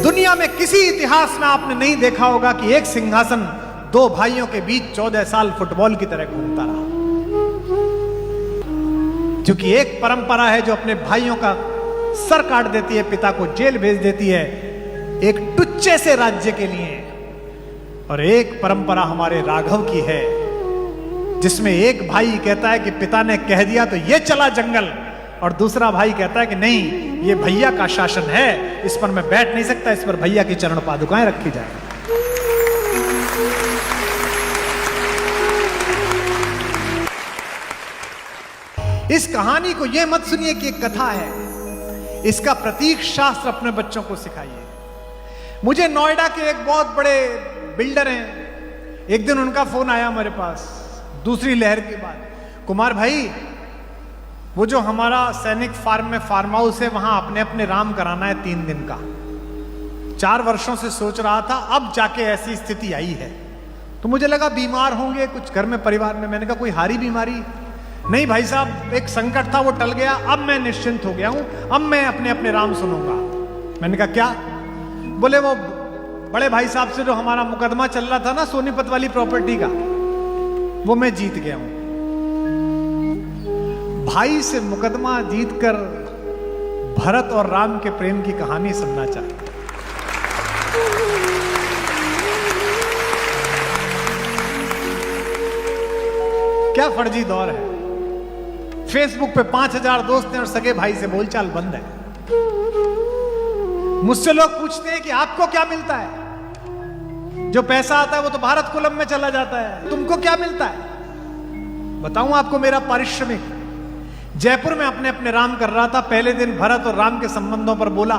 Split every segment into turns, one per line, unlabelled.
दुनिया में किसी इतिहास में आपने नहीं देखा होगा कि एक सिंहासन दो भाइयों के बीच 14 साल फुटबॉल की तरह घूमता रहा। क्योंकि एक परंपरा है जो अपने भाइयों का सर काट देती है, पिता को जेल भेज देती है एक टुच्चे से राज्य के लिए, और एक परंपरा हमारे राघव की है जिसमें एक भाई कहता है कि पिता ने कह दिया तो ये चला जंगल, और दूसरा भाई कहता है कि नहीं, ये भैया का शासन है, इस पर मैं बैठ नहीं सकता, इस पर भैया की चरण पादुकाएं रखी जाए। इस कहानी को यह मत सुनिए कि एक कथा है, इसका प्रतीक शास्त्र अपने बच्चों को सिखाइए। मुझे नोएडा के एक बहुत बड़े बिल्डर हैं, एक दिन उनका फोन आया मेरे पास दूसरी लहर के बाद, कुमार भाई वो जो हमारा सैनिक फार्म में फार्म हाउस है वहां अपने अपने राम कराना है 3 दिन का। 4 वर्षों से सोच रहा था, अब जाके ऐसी स्थिति आई है। तो मुझे लगा बीमार होंगे कुछ घर में परिवार में। मैंने कहा कोई हारी बीमारी? नहीं भाई साहब, एक संकट था वो टल गया, अब मैं निश्चिंत हो गया हूं, अब मैं अपने अपने राम सुनूंगा। मैंने कहा क्या? बोले वो बड़े भाई साहब से जो हमारा मुकदमा चल रहा था ना सोनीपत वाली प्रॉपर्टी का, वो मैं जीत गया हूं। भाई से मुकदमा जीतकर भरत और राम के प्रेम की कहानी सुनना चाहता। क्या फर्जी दौर है। फेसबुक पे 5000 दोस्त हैं और सगे भाई से बोलचाल बंद है। मुझसे लोग पूछते हैं कि आपको क्या मिलता है? जो पैसा आता है वो तो भारत कुलम में चला जाता है, तुमको क्या मिलता है? बताऊं आपको मेरा पारिश्रमिक। जयपुर में अपने अपने राम कर रहा था, पहले दिन भरत और राम के संबंधों पर बोला।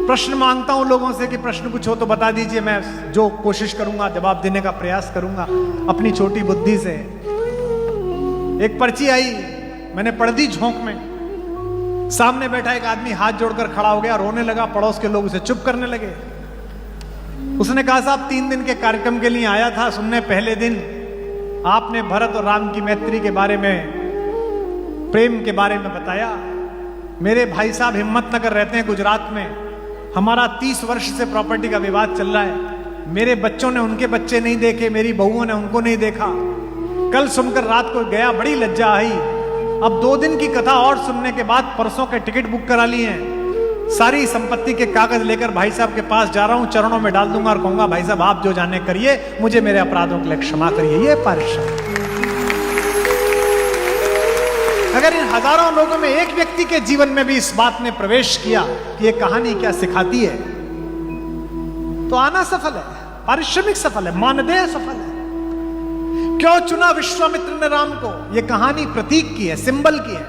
प्रश्न मांगता हूं लोगों से कि प्रश्न कुछ हो तो बता दीजिए, मैं जो कोशिश करूंगा जवाब देने का प्रयास करूंगा अपनी छोटी बुद्धि से। एक पर्ची आई, मैंने पढ़ दी झोंक में। सामने बैठा एक आदमी हाथ जोड़कर खड़ा हो गया, रोने लगा। पड़ोस के लोग उसे चुप करने लगे। उसने कहा साहब 3 दिन के कार्यक्रम के लिए आया था सुनने, पहले दिन आपने भरत और राम की मैत्री के बारे में, प्रेम के बारे में बताया। मेरे भाई साहब हिम्मतनगर रहते हैं गुजरात में, हमारा 30 वर्ष से प्रॉपर्टी का विवाद चल रहा है। मेरे बच्चों ने उनके बच्चे नहीं देखे, मेरी बहुओं ने उनको नहीं देखा। कल सुनकर रात को गया, बड़ी लज्जा आई। अब 2 दिन की कथा और सुनने के बाद परसों के टिकट बुक करा लिए हैं। सारी संपत्ति के कागज लेकर भाई साहब के पास जा रहा हूं, चरणों में डाल दूंगा और कहूंगा भाई साहब आप जो जाने करिए, मुझे मेरे अपराधों के लिए क्षमा करिए। ये पारिश्रमिक। अगर इन हजारों लोगों में एक व्यक्ति के जीवन में भी इस बात ने प्रवेश किया कि ये कहानी क्या सिखाती है, तो आना सफल है, पारिश्रमिक सफल है, मानदेय सफल है। क्यों चुना विश्वामित्र ने राम को? यह कहानी प्रतीक की है, सिंबल की है।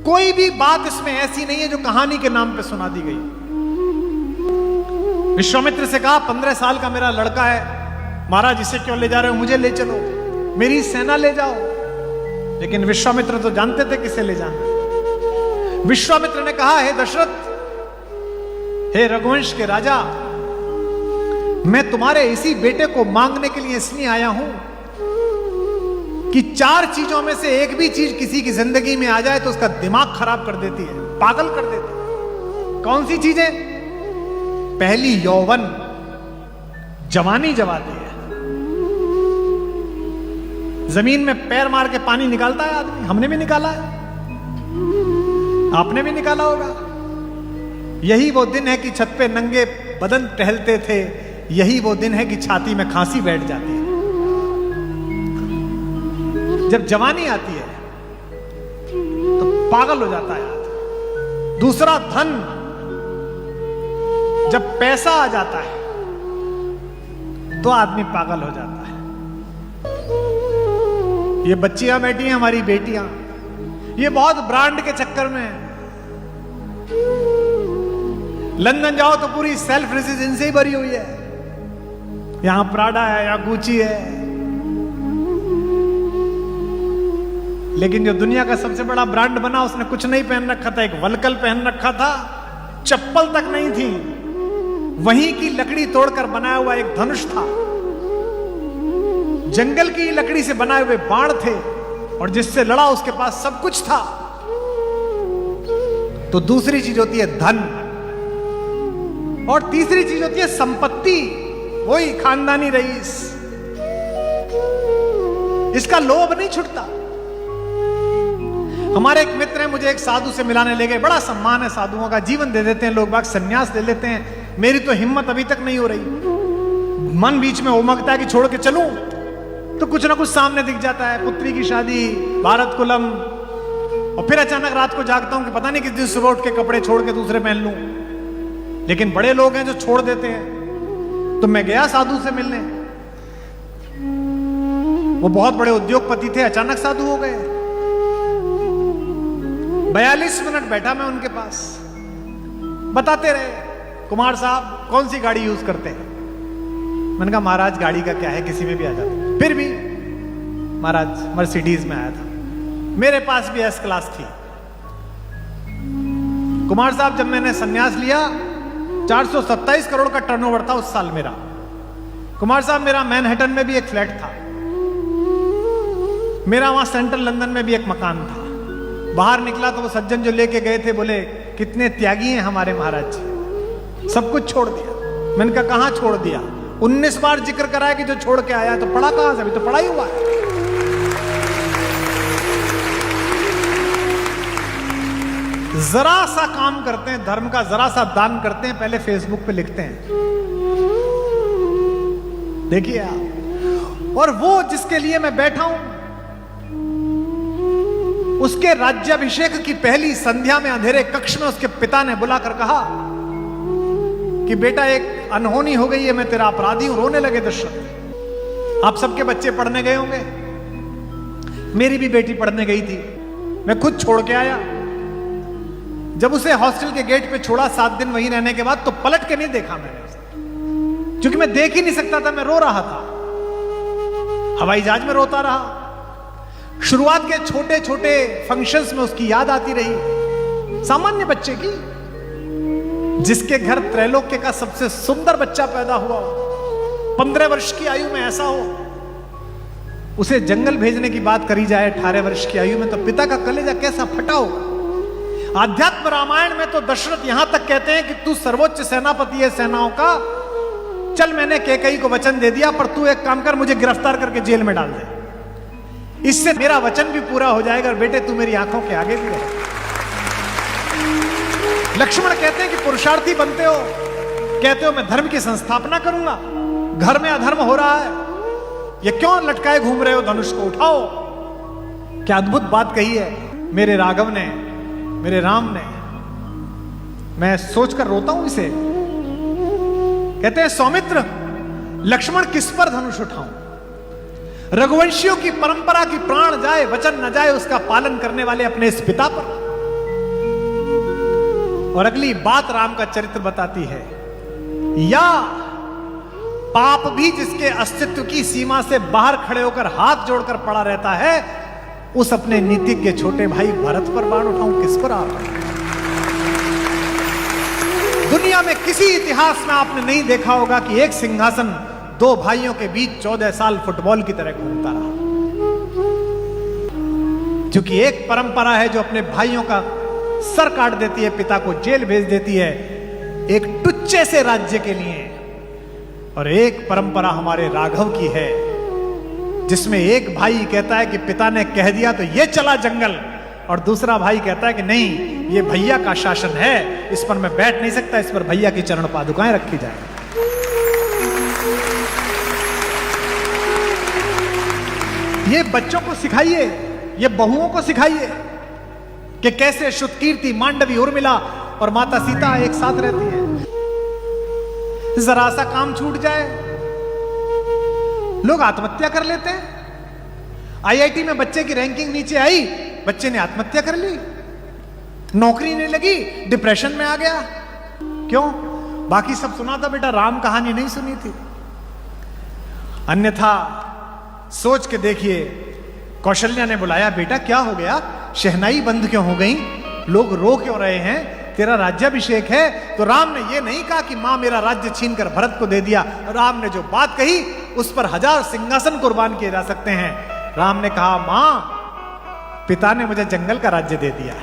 कोई भी बात इसमें ऐसी नहीं है जो कहानी के नाम पे सुना दी गई। विश्वामित्र से कहा 15 साल का मेरा लड़का है, महाराज इसे क्यों ले जा रहे हो? मुझे ले चलो, मेरी सेना ले जाओ। लेकिन विश्वामित्र तो जानते थे किसे ले जाना। विश्वामित्र ने कहा हे दशरथ, हे रघुवंश के राजा, मैं तुम्हारे इसी बेटे को मांगने के लिए इसलिए आया हूं कि 4 चीजों में से एक भी चीज किसी की जिंदगी में आ जाए तो उसका दिमाग खराब कर देती है, पागल कर देती है। कौन सी चीजें? पहली यौवन, जवानी जवाती है। जमीन में पैर मार के पानी निकालता है आदमी, हमने भी निकाला है, आपने भी निकाला होगा। यही वो दिन है कि छत पे नंगे बदन टहलते थे, यही वो दिन है कि छाती में खांसी बैठ जाती है। जब जवानी आती है तो पागल हो जाता है आदमी। दूसरा धन, जब पैसा आ जाता है तो आदमी पागल हो जाता है। ये बच्चियां बैठी हैं हमारी बेटियां, ये बहुत ब्रांड के चक्कर में है। लंदन जाओ तो पूरी सेल्फ रेजिडेंसी ही भरी हुई है, यहां प्राडा है, यहां गुची है। लेकिन जो दुनिया का सबसे बड़ा ब्रांड बना उसने कुछ नहीं पहन रखा था, एक वलकल पहन रखा था, चप्पल तक नहीं थी। वहीं की लकड़ी तोड़कर बनाया हुआ एक धनुष था, जंगल की लकड़ी से बनाए हुए बाण थे, और जिससे लड़ा उसके पास सब कुछ था। तो दूसरी चीज होती है धन। और तीसरी चीज होती है संपत्ति, वही खानदानी रईस। इसका लोभ नहीं छूटता। हमारे एक मित्र हैं, मुझे एक साधु से मिलाने ले गए। बड़ा सम्मान है साधुओं का, जीवन दे देते हैं लोग बाग, सन्यास ले लेते हैं। मेरी तो हिम्मत अभी तक नहीं हो रही। मन बीच में उमगता है कि छोड़ के चलूं, तो कुछ ना कुछ सामने दिख जाता है, पुत्री की शादी, भारत कुलम, और फिर अचानक रात को जागता हूं कि पता नहीं किस दिन सुबह उठ के कपड़े छोड़ के दूसरे पहन लूं। लेकिन बड़े लोग हैं जो छोड़ देते हैं। तो मैं गया साधु से मिलने, वो बहुत बड़े उद्योगपति थे, अचानक साधु हो गए। 42 मिनट बैठा मैं उनके पास, बताते रहे, कुमार साहब कौन सी गाड़ी यूज करते हैं। मैंने कहा महाराज गाड़ी का क्या है, किसी में भी आ जाता। फिर भी महाराज मर्सिडीज में आया था, मेरे पास भी एस क्लास थी। कुमार साहब जब मैंने सन्यास लिया 427 करोड़ का टर्नओवर था उस साल मेरा। कुमार साहब मेरा मैनहट्टन में भी एक फ्लैट था, मेरा वहां सेंट्रल लंदन में भी एक मकान था। बाहर निकला तो वो सज्जन जो लेके गए थे बोले कितने त्यागी हैं हमारे महाराज जी, सब कुछ छोड़ दिया। मैंने कहा कहां छोड़ दिया? 19 बार जिक्र कराया कि जो छोड़ के आया, तो पढ़ा कहां से? अभी तो पढ़ा ही हुआ है। जरा सा काम करते हैं धर्म का, जरा सा दान करते हैं, पहले फेसबुक पे लिखते हैं, देखिए आप। और वो जिसके लिए मैं बैठा हूं, उसके राज्याभिषेक की पहली संध्या में अंधेरे कक्ष में उसके पिता ने बुलाकर कहा कि बेटा एक अनहोनी हो गई है, मैं तेरा अपराधी हूं। रोने लगे दशरथ। आप सबके बच्चे पढ़ने गए होंगे, मेरी भी बेटी पढ़ने गई थी, मैं खुद छोड़ के आया। जब उसे हॉस्टल के गेट पे छोड़ा 7 दिन वहीं रहने के बाद, तो पलट के नहीं देखा मैंने उसे, क्योंकि मैं देख ही नहीं सकता था, मैं रो रहा था। हवाई जहाज में रोता रहा। शुरुआत के छोटे छोटे फंक्शंस में उसकी याद आती रही, सामान्य बच्चे की, जिसके घर त्रैलोक्य का सबसे सुंदर बच्चा पैदा हुआ, 15 वर्ष की आयु में ऐसा हो। उसे जंगल भेजने की बात करी जाए 18 वर्ष की आयु में, तो पिता का कलेजा कैसा फटा होगा। आध्यात्म रामायण में तो दशरथ यहां तक कहते हैं कि तू सर्वोच्च सेनापति है सेनाओं का, चल मैंने कैकेयी को वचन दे दिया, पर तू एक काम कर, मुझे गिरफ्तार करके जेल में डाल दे, इससे मेरा वचन भी पूरा हो जाएगा, और बेटे तू मेरी आंखों के आगे भी रहे। लक्ष्मण कहते हैं कि पुरुषार्थी बनते हो, कहते हो मैं धर्म की संस्थापना करूंगा, घर में अधर्म हो रहा है, ये क्यों लटकाए घूम रहे हो, धनुष को उठाओ। क्या अद्भुत बात कही है मेरे राघव ने, मेरे राम ने। मैं सोचकर रोता हूं इसे। कहते हैं सौमित्र, लक्ष्मण किस पर धनुष उठाऊं? रघुवंशियों की परंपरा की प्राण जाए वचन न जाए, उसका पालन करने वाले अपने इस पिता पर। और अगली बात राम का चरित्र बताती है, या पाप भी जिसके अस्तित्व की सीमा से बाहर खड़े होकर हाथ जोड़कर पड़ा रहता है, उस अपने नीतिज्ञ छोटे भाई भरत पर बाण उठाऊं, किस पर आ रहा है? दुनिया में किसी इतिहास में आपने नहीं देखा होगा कि एक सिंहासन 2 भाइयों के बीच 14 साल फुटबॉल की तरह घूमता रहा। क्योंकि एक परंपरा है जो अपने भाइयों का सर काट देती है, पिता को जेल भेज देती है एक टुच्चे से राज्य के लिए। और एक परंपरा हमारे राघव की है, जिसमें एक भाई कहता है कि पिता ने कह दिया तो ये चला जंगल, और दूसरा भाई कहता है कि नहीं, ये भैया का शासन है, इस पर मैं बैठ नहीं सकता, इस पर भैया की चरण पादुकाएं रखी जाए। ये बच्चों को सिखाइए, ये बहुओं को सिखाइए कि कैसे श्रुतकीर्ति, मांडवी, उर्मिला और माता सीता एक साथ रहती है। जरा सा काम छूट जाए, लोग आत्महत्या कर लेते हैं। आईआईटी में बच्चे की रैंकिंग नीचे आई, बच्चे ने आत्महत्या कर ली, नौकरी नहीं लगी, डिप्रेशन में आ गया। क्यों? बाकी सब सुना था बेटा, राम कहानी नहीं सुनी थी। अन्यथा सोच के देखिए, कौशल्या ने बुलाया, बेटा क्या हो गया, शहनाई बंद क्यों हो गई, लोग रो क्यों रहे हैं, तेरा राज्याभिषेक है। तो राम ने यह नहीं कहा कि मां मेरा राज्य छीनकर भरत को दे दिया। राम ने जो बात कही उस पर 1000 सिंहासन कुर्बान किए जा सकते हैं। राम ने कहा, मां पिता ने मुझे जंगल का राज्य दे दिया।